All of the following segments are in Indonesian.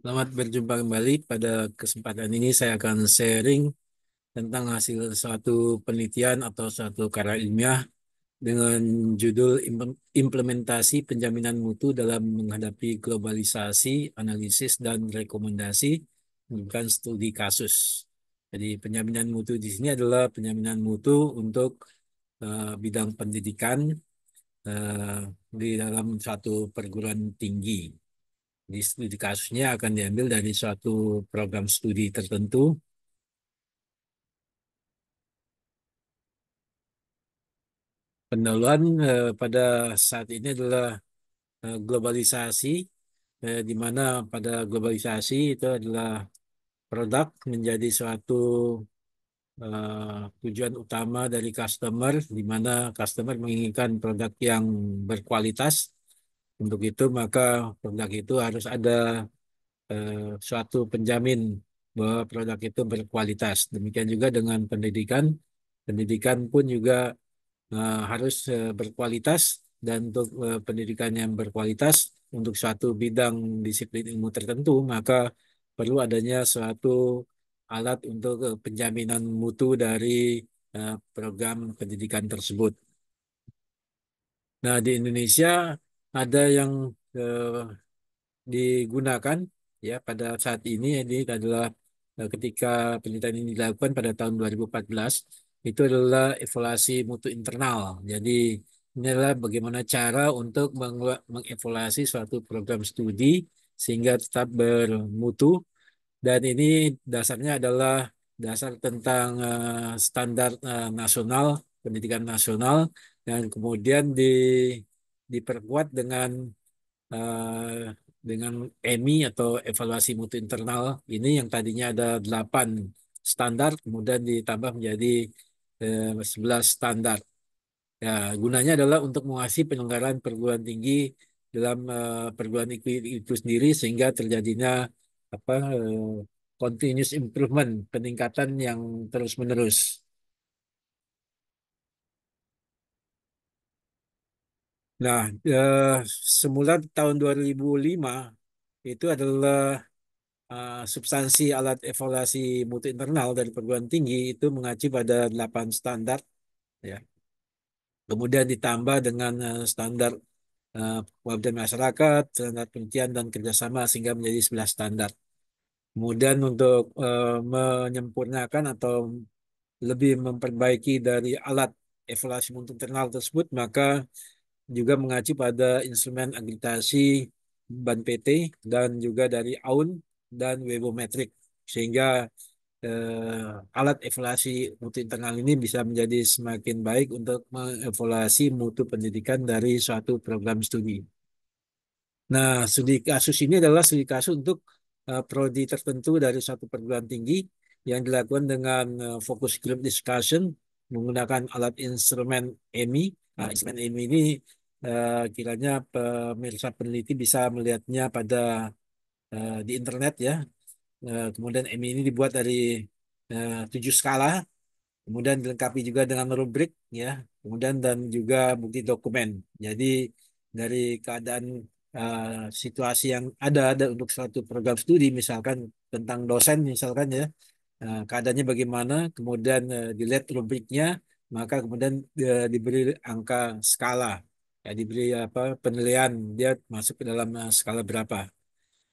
Selamat berjumpa kembali. Pada kesempatan ini saya akan sharing tentang hasil suatu penelitian atau suatu karya ilmiah dengan judul Implementasi Penjaminan Mutu dalam Menghadapi Globalisasi, Analisis dan Rekomendasi, bukan studi kasus. Jadi penjaminan mutu di sini adalah penjaminan mutu untuk bidang pendidikan eh, di dalam satu perguruan tinggi. Di studi kasusnya akan diambil dari suatu program studi tertentu. Pendahuluan pada saat ini adalah globalisasi, di mana pada globalisasi itu adalah produk menjadi suatu tujuan utama dari customer, di mana customer menginginkan produk yang berkualitas. Untuk itu, maka produk itu harus ada eh, suatu penjamin bahwa produk itu berkualitas. Demikian juga dengan pendidikan. Pendidikan pun juga harus berkualitas, dan untuk pendidikan yang berkualitas untuk suatu bidang disiplin ilmu tertentu, maka perlu adanya suatu alat untuk penjaminan mutu dari program pendidikan tersebut. Nah, di Indonesia ada yang digunakan ya pada saat ini adalah ketika penelitian ini dilakukan pada tahun 2014, itu adalah evaluasi mutu internal. Jadi ini adalah bagaimana cara untuk mengevaluasi suatu program studi sehingga tetap bermutu, dan ini dasarnya adalah dasar tentang standar nasional, pendidikan nasional, dan kemudian diperkuat dengan EMI atau evaluasi mutu internal ini, yang tadinya ada 8 standar kemudian ditambah menjadi 11 standar. Ya, gunanya adalah untuk mengawasi penyelenggaraan perguruan tinggi dalam perguruan tinggi itu sendiri, sehingga terjadinya apa continuous improvement, peningkatan yang terus-menerus. Nah, semula tahun 2005 itu adalah substansi alat evaluasi mutu internal dari perguruan tinggi itu mengacu pada 8 standar, ya. Kemudian ditambah dengan standar pengabdian masyarakat, standar penelitian dan kerjasama, sehingga menjadi 11 standar. Kemudian untuk menyempurnakan atau lebih memperbaiki dari alat evaluasi mutu internal tersebut, maka juga mengacu pada instrumen akreditasi BAN PT dan juga dari AUN dan Webometric, sehingga alat evaluasi mutu internal ini bisa menjadi semakin baik untuk mengevaluasi mutu pendidikan dari suatu program studi. Nah, studi kasus ini adalah studi kasus untuk prodi tertentu dari suatu perguruan tinggi yang dilakukan dengan focus group discussion menggunakan alat instrumen EMI. Nah, instrumen EMI ini kiranya pemirsa peneliti bisa melihatnya pada di internet, ya. Kemudian EMI ini dibuat dari 7 skala, kemudian dilengkapi juga dengan rubrik, ya, kemudian dan juga bukti dokumen. Jadi dari keadaan eh, situasi yang ada untuk suatu program studi, misalkan tentang dosen, misalkan, ya, keadaannya bagaimana, kemudian dilihat rubriknya, maka kemudian diberi angka skala, ya, diberi apa penilaian dia masuk ke dalam skala berapa.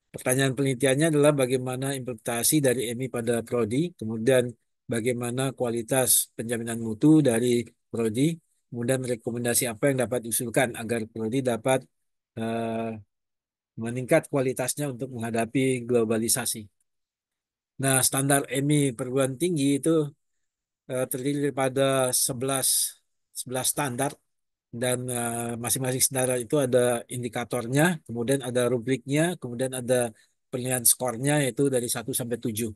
Pertanyaan penelitiannya adalah bagaimana implementasi dari EMI pada prodi, kemudian bagaimana kualitas penjaminan mutu dari prodi, kemudian rekomendasi apa yang dapat diusulkan agar prodi dapat eh, meningkat kualitasnya untuk menghadapi globalisasi. Nah, standar EMI perguruan tinggi itu terdiri daripada 11 11 standar, dan masing-masing standar itu ada indikatornya, kemudian ada rubriknya, kemudian ada penilaian skornya yaitu dari 1 sampai 7.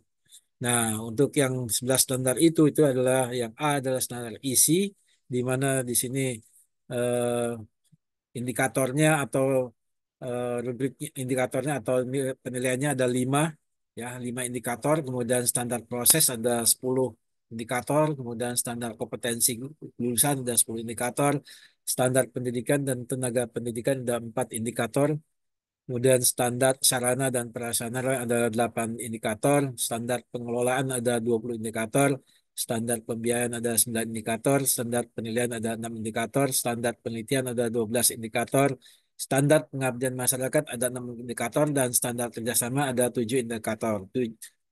Nah, untuk yang 11 standar itu adalah yang A adalah standar isi, di mana di sini eh, indikatornya atau rubrik indikatornya atau penilaiannya ada 5, ya, 5 indikator. Kemudian standar proses ada 10 indikator, kemudian standar kompetensi lulusan ada 10 indikator, standar pendidikan dan tenaga pendidikan ada 4 indikator. Kemudian standar sarana dan prasarana ada 8 indikator, standar pengelolaan ada 20 indikator, standar pembiayaan ada 9 indikator, standar penilaian ada 6 indikator, standar penelitian ada 12 indikator, standar pengabdian masyarakat ada 6 indikator, dan standar kerjasama ada 7 indikator.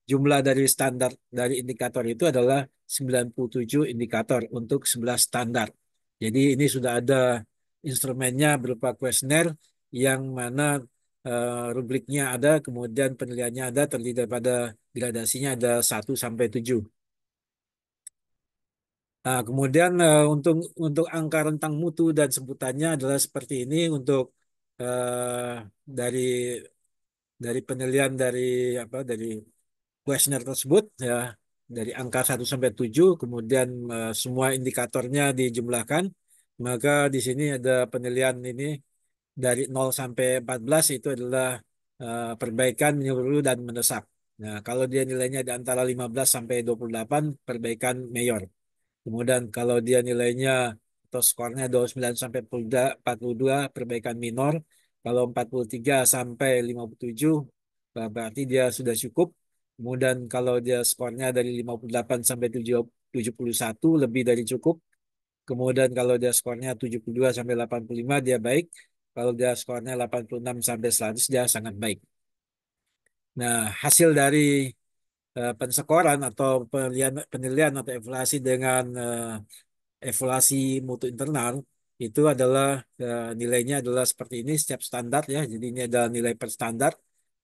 Jumlah dari standar dari indikator itu adalah 97 indikator untuk 11 standar. Jadi ini sudah ada instrumennya berupa kuesioner yang mana rubriknya ada, kemudian penilaiannya ada, terdiri daripada gradasinya ada 1 sampai 7. Nah, kemudian untuk angka rentang mutu dan sebutannya adalah seperti ini untuk dari penilaian dari kuesioner tersebut ya, dari angka 1 sampai 7, kemudian semua indikatornya dijumlahkan, maka di sini ada penilaian ini dari 0 sampai 14 itu adalah perbaikan menyeluruh dan mendesak. Nah, kalau dia nilainya di antara 15 sampai 28, perbaikan mayor. Kemudian kalau dia nilainya atau skornya 29 sampai 42, perbaikan minor. Kalau 43 sampai 57, berarti dia sudah cukup. Kemudian kalau dia skornya dari 58 sampai 71, lebih dari cukup. Kemudian kalau dia skornya 72 sampai 85, dia baik. Kalau dia skornya 86 sampai 100, dia sangat baik. Nah, hasil dari pensekoran atau penilaian atau evaluasi dengan evaluasi mutu internal itu adalah nilainya adalah seperti ini setiap standar ya. Jadi ini adalah nilai per standar.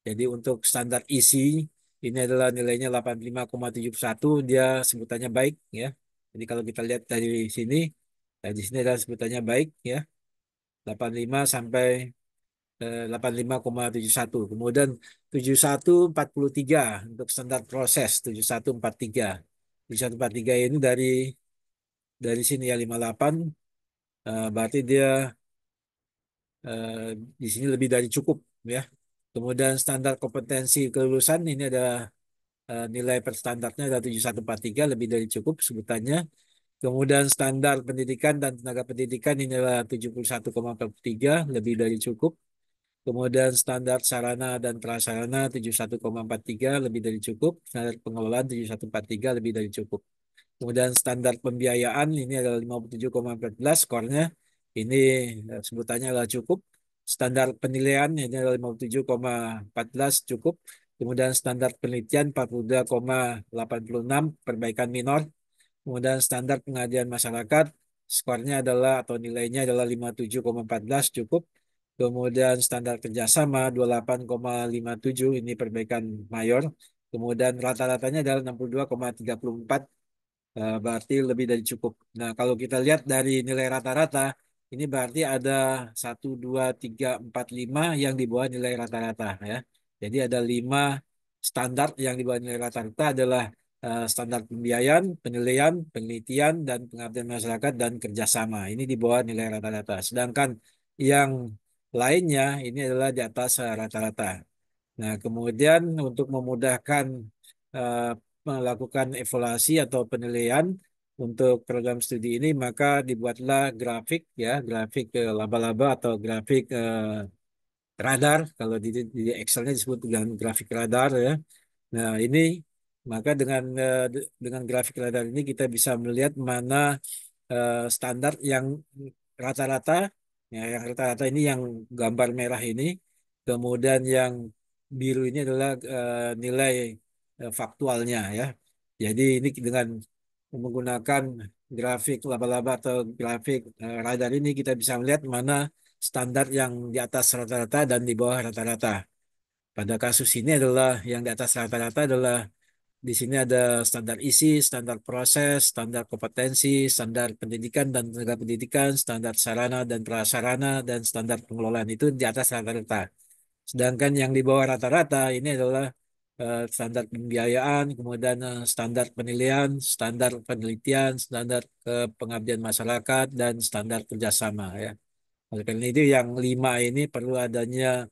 Jadi untuk standar isi ini adalah nilainya 85,71, dia sebutannya baik ya. Jadi kalau kita lihat dari sini, di sini adalah sebutannya baik ya. 85 sampai 85,71. Kemudian 71,43 untuk standar proses 71,43. 71,43 ini dari sini ya 58, berarti dia eh, di sini lebih dari cukup ya. Kemudian standar kompetensi kelulusan ini ada nilai per standarnya ada 7143, lebih dari cukup sebutannya. Kemudian standar pendidikan dan tenaga pendidikan ini adalah 71,43, lebih dari cukup. Kemudian standar sarana dan prasarana 71,43, lebih dari cukup. Standar pengelolaan 7143, lebih dari cukup. Kemudian standar pembiayaan ini adalah 57,14 skornya. Ini sebutannya adalah cukup. Standar penilaian ini adalah 57,14, cukup. Kemudian standar penelitian 42,86, perbaikan minor. Kemudian standar pengabdian masyarakat skornya adalah atau nilainya adalah 57,14, cukup. Kemudian standar kerjasama 28,57, ini perbaikan mayor. Kemudian rata-ratanya adalah 62,34, berarti lebih dari cukup. Nah, kalau kita lihat dari nilai rata-rata, ini berarti ada 1, 2, 3, 4, 5 yang di bawah nilai rata-rata ya. Jadi ada 5 standar yang di bawah nilai rata-rata adalah standar pembiayaan, penilaian, penelitian, dan pengabdian masyarakat dan kerjasama. Ini di bawah nilai rata-rata. Sedangkan yang lainnya ini adalah di atas rata-rata. Nah, kemudian untuk memudahkan eh, melakukan evaluasi atau penilaian untuk program studi ini, maka dibuatlah grafik ya, grafik laba-laba atau grafik radar. Kalau di Excelnya disebut dengan grafik radar ya. Nah, ini maka dengan grafik radar ini kita bisa melihat mana standar yang rata-rata, ya, yang rata-rata ini yang gambar merah ini, kemudian yang biru ini adalah nilai faktualnya ya. Jadi ini dengan menggunakan grafik laba-laba atau grafik radar ini kita bisa melihat mana standar yang di atas rata-rata dan di bawah rata-rata. Pada kasus ini adalah yang di atas rata-rata adalah di sini ada standar isi, standar proses, standar kompetensi, standar pendidikan dan tenaga pendidikan, standar sarana dan prasarana, dan standar pengelolaan itu di atas rata-rata. Sedangkan yang di bawah rata-rata ini adalah standar pembiayaan, kemudian standar penilaian, standar penelitian, standar pengabdian masyarakat, dan standar kerjasama ya. Oleh karena itu yang 5 ini perlu adanya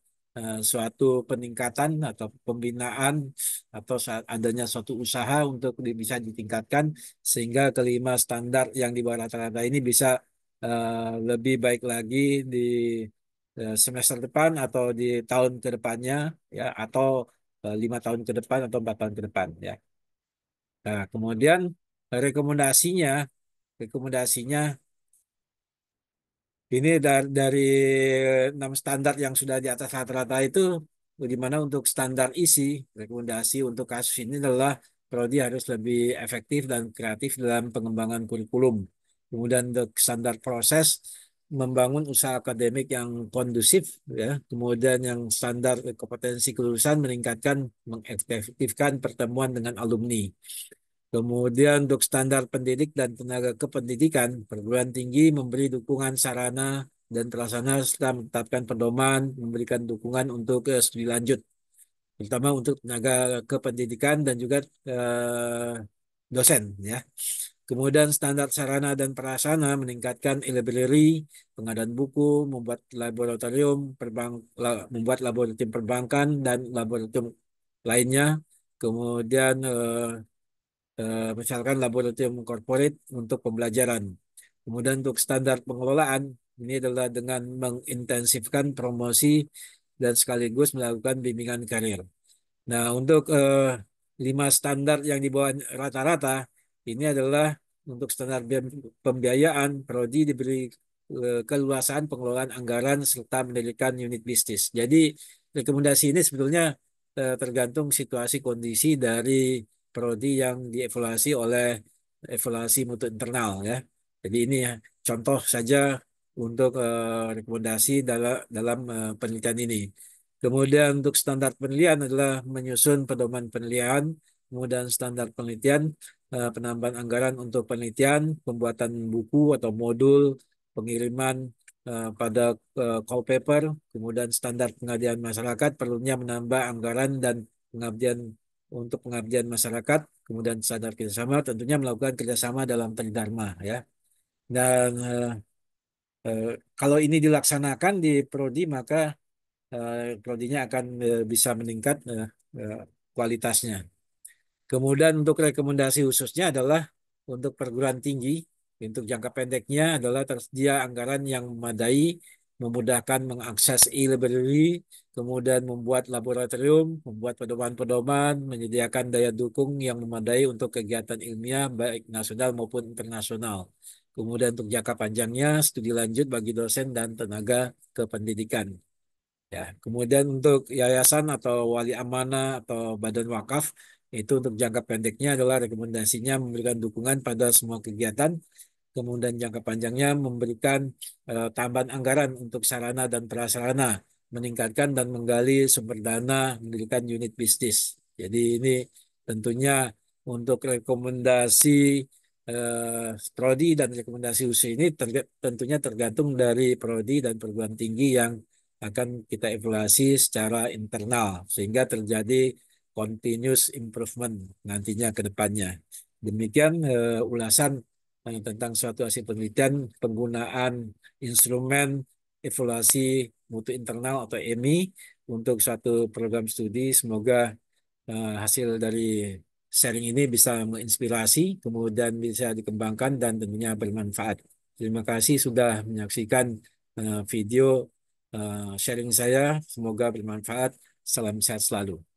suatu peningkatan atau pembinaan atau adanya suatu usaha untuk bisa ditingkatkan sehingga kelima standar yang di bawah rata-rata ini bisa lebih baik lagi semester depan atau di tahun ke depannya, ya, atau 5 tahun ke depan atau 4 tahun ke depan, ya. Nah, kemudian rekomendasinya, rekomendasinya ini dari 6 standar yang sudah di atas rata-rata itu, di mana untuk standar isi, rekomendasi untuk kasus ini adalah prodi harus lebih efektif dan kreatif dalam pengembangan kurikulum. Kemudian untuk standar proses, membangun usaha akademik yang kondusif, ya. Kemudian yang standar kompetensi kelulusan, meningkatkan, mengefektifkan pertemuan dengan alumni. Kemudian untuk standar pendidik dan tenaga kependidikan, perguruan tinggi memberi dukungan sarana dan prasarana serta menetapkan pedoman, memberikan dukungan untuk studi lanjut, terutama untuk tenaga kependidikan dan juga eh, dosen, ya. Kemudian standar sarana dan prasarana meningkatkan e-library, pengadaan buku, membuat laboratorium membuat laboratorium perbankan dan laboratorium lainnya. Kemudian misalkan laboratorium corporate untuk pembelajaran. Kemudian untuk standar pengelolaan, ini adalah dengan mengintensifkan promosi dan sekaligus melakukan bimbingan karir. Nah, untuk 5 standar yang di bawah rata-rata, ini adalah untuk standar pembiayaan, prodi diberi keleluasaan pengelolaan anggaran serta mendirikan unit bisnis. Jadi, rekomendasi ini sebetulnya tergantung situasi kondisi dari prodi yang dievaluasi oleh evaluasi mutu internal, ya. Jadi ini ya contoh saja untuk rekomendasi dalam penelitian ini. Kemudian untuk standar penelitian adalah menyusun pedoman penelitian, kemudian standar penelitian, penambahan anggaran untuk penelitian, pembuatan buku atau modul, pengiriman pada call paper, kemudian standar pengabdian masyarakat, perlunya menambah anggaran dan pengabdian untuk pengabdian masyarakat, kemudian standar kerjasama, tentunya melakukan kerjasama dalam tridharma, ya. Dan eh, kalau ini dilaksanakan di prodi, maka prodinya akan bisa meningkat eh, kualitasnya. Kemudian untuk rekomendasi khususnya adalah untuk perguruan tinggi, untuk jangka pendeknya adalah tersedia anggaran yang memadai, memudahkan mengakses e-library, kemudian membuat laboratorium, membuat pedoman-pedoman, menyediakan daya dukung yang memadai untuk kegiatan ilmiah baik nasional maupun internasional. Kemudian untuk jangka panjangnya, studi lanjut bagi dosen dan tenaga kependidikan. Ya, kemudian untuk yayasan atau wali amanah atau badan wakaf, itu untuk jangka pendeknya adalah rekomendasinya memberikan dukungan pada semua kegiatan. Kemudian jangka panjangnya memberikan tambahan anggaran untuk sarana dan prasarana, meningkatkan dan menggali sumber dana, mendirikan unit bisnis. Jadi ini tentunya untuk rekomendasi prodi dan rekomendasi usia ini tentunya tergantung dari prodi dan perguruan tinggi yang akan kita evaluasi secara internal sehingga terjadi continuous improvement nantinya ke depannya. Demikian ulasan tentang suatu hasil penelitian, penggunaan instrumen evaluasi mutu internal atau EMI untuk suatu program studi. Semoga hasil dari sharing ini bisa menginspirasi, kemudian bisa dikembangkan dan tentunya bermanfaat. Terima kasih sudah menyaksikan video sharing saya. Semoga bermanfaat. Salam sehat selalu.